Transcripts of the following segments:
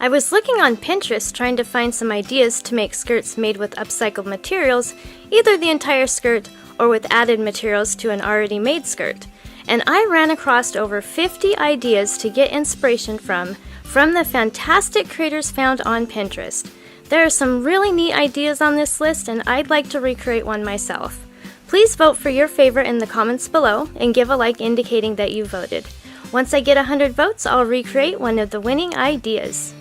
I was looking on Pinterest trying to find some ideas to make skirts made with upcycled materials, either the entire skirt or with added materials to an already made skirt. And I ran across over 50 ideas to get inspiration from the fantastic creators found on Pinterest. There are some really neat ideas on this list, and I'd like to recreate one myself. Please vote for your favorite in the comments below and give a like indicating that you voted. Once I get 100 votes, I'll recreate one of the winning ideas.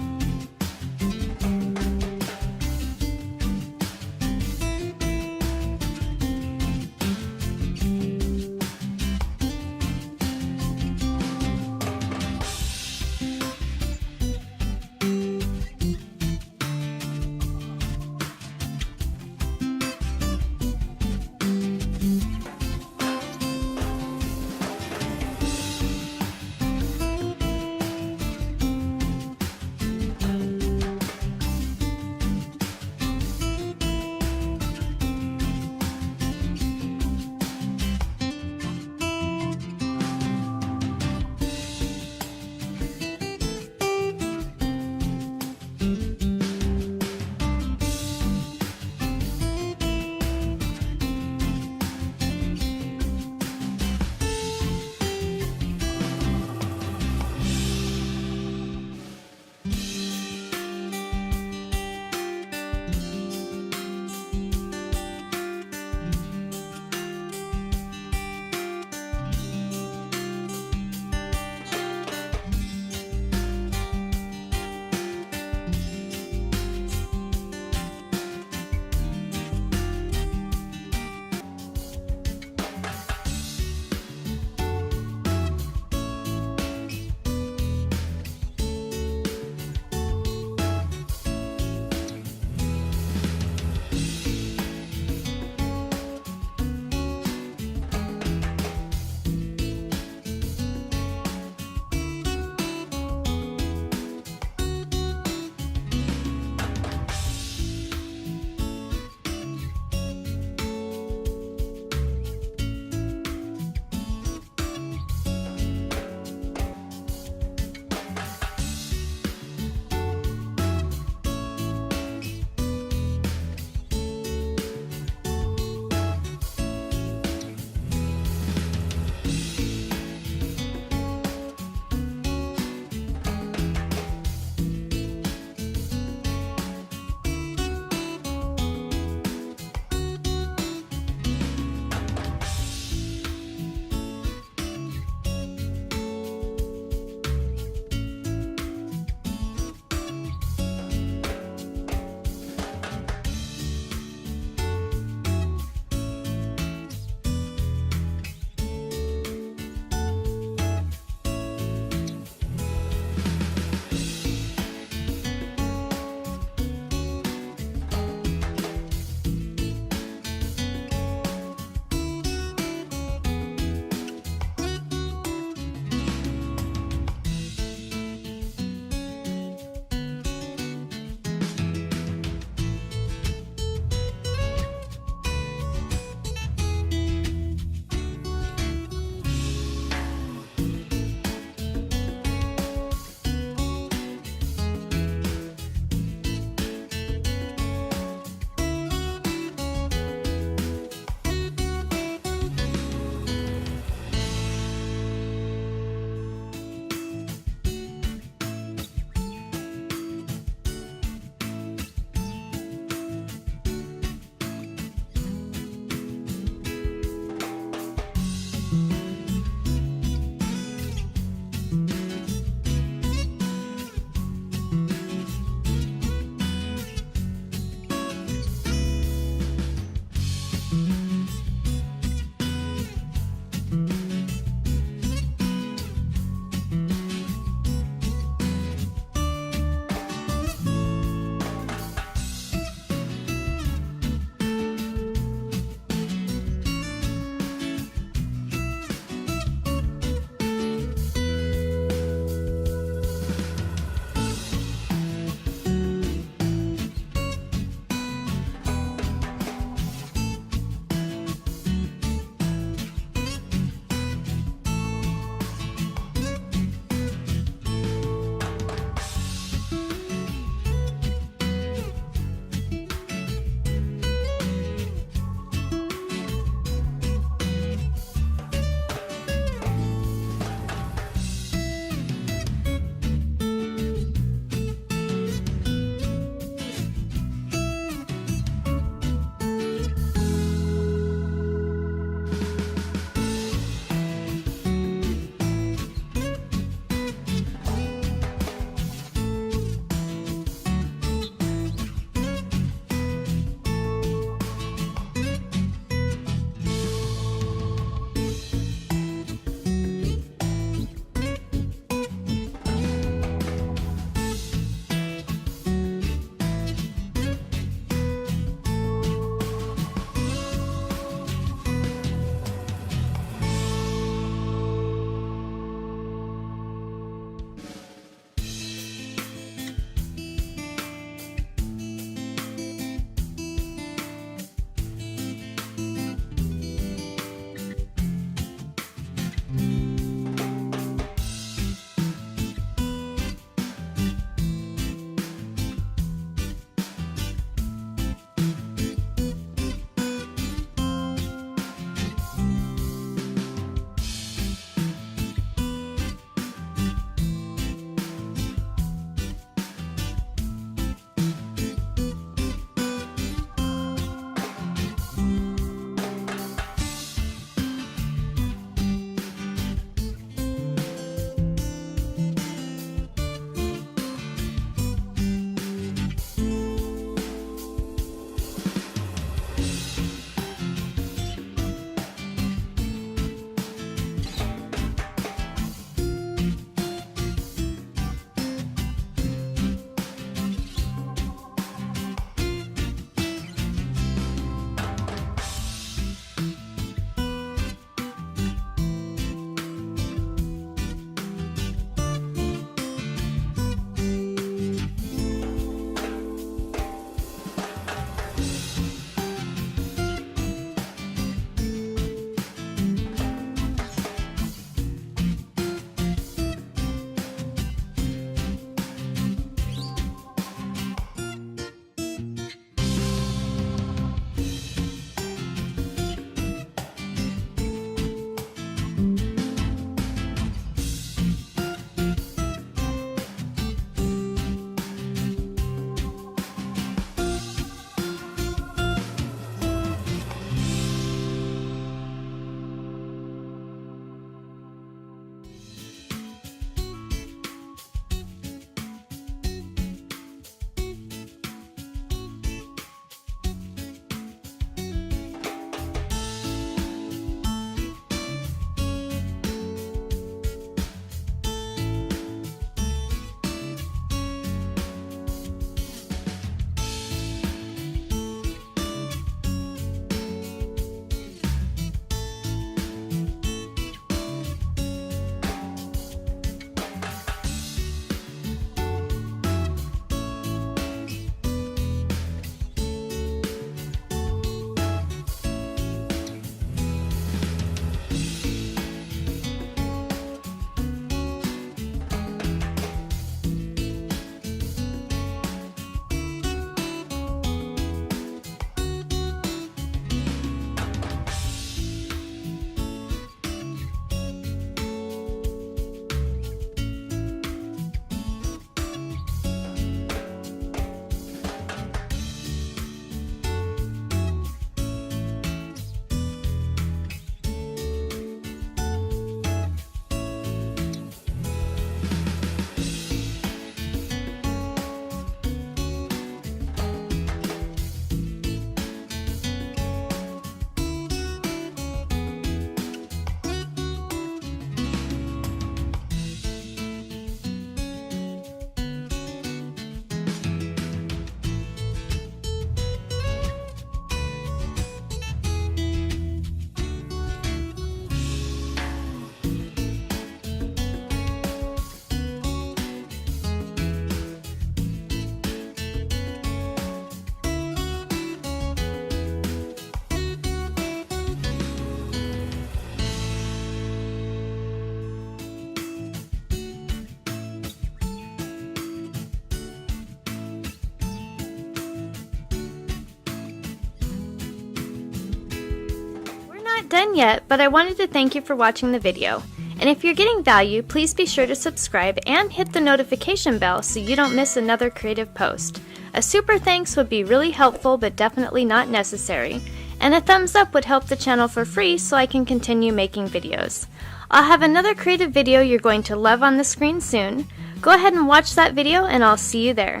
not done yet, but I wanted to thank you for watching the video. And if you're getting value, please be sure to subscribe and hit the notification bell so you don't miss another creative post. A super thanks would be really helpful but definitely not necessary. And a thumbs up would help the channel for free so I can continue making videos. I'll have another creative video you're going to love on the screen soon. Go ahead and watch that video and I'll see you there.